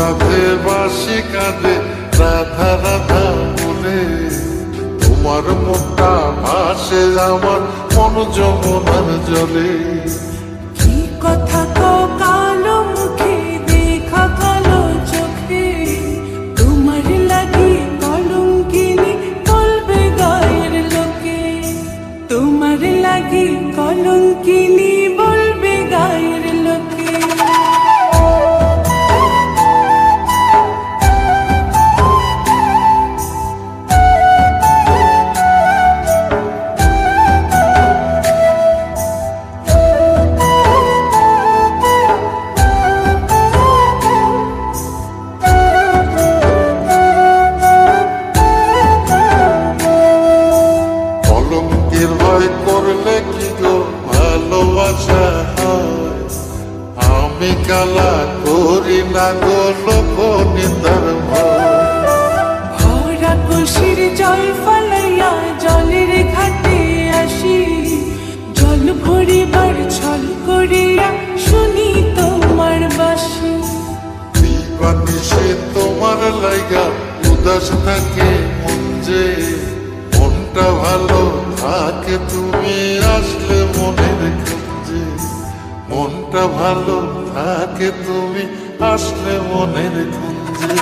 রাধে বাঁশি কাঁদে রাধা রাধা বলে, তোমার মুখটা ভাসে আমার মন যমুনার জলে। কি কথা কও কালো মুখে, দেখা কালো চোখে, তোমার লাগি কলঙ্কিনী বলবে গায়ের লোকে, তোমার লাগি কলঙ্কিনী বলবে গায়ের লোকে। কলঙ্কের ভয় করলে কি গো ভালোবাসা হয়? আমি কালা করি না গো লোক নিন্দার ভয়। ভরা কলসির জল ফলাইয়া জলের ঘাটে আসি, জল ভরিবার ছল করিয়া শুনি তোমার বাঁশি। দিবানিশে তোমার লাইগা উদাস থাকে মন যে, মনটা ভালো থাকে তুমি আসলে মনের খুঁজে। মনটা ভালো থাকে তুমি আসলে মনের খুঁজে।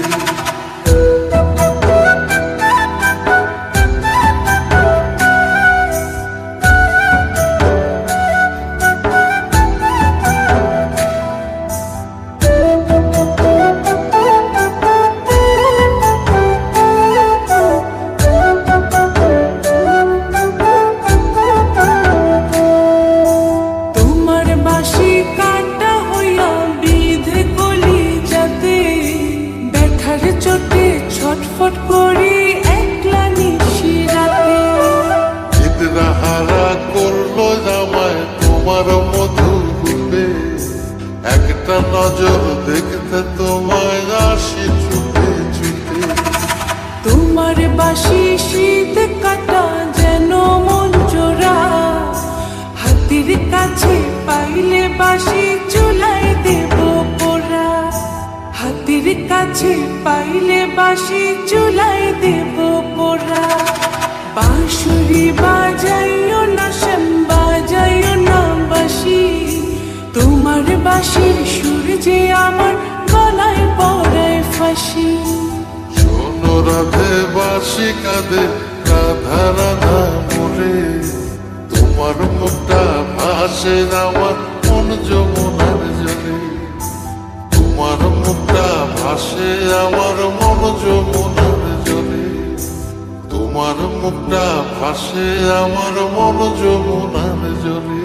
তোমার বাঁশি কাটা হইয়া বিধে কলি যাতে, ব্যথার চোটে ছটফট করি একলা নিশি রাতে। চিত্রাহারা করলো জামায় তোমার মধু রূপে, একটা নজর দেখতে তোমায় আসি ছুটে ছুটে। তোমার বাঁশি শীত কাটা যেন মন চোরা, হাতের কাছে পাইলে বাঁশি চুলাই দেব পোড়া, হাতের কাছে পাইলে বাঁশি চুলাই দেব পোড়া। বাঁশুরি বাজাইও না শ্যাম, বাজাইও না বাঁশি, তোমার বাঁশির সুর যে আমার গলায় পড়ায় ফাঁসি। শোনো রাধে বাঁশি কাঁদে রাধা রাধা বলে, তোমার মুখটা ভাসে আমার মন যমুনার জলে। তোমার মুখটা ভাসে আমার মন যমুনার জলে। তোমার মুখটা ভাসে আমার মন যমুনার জলে।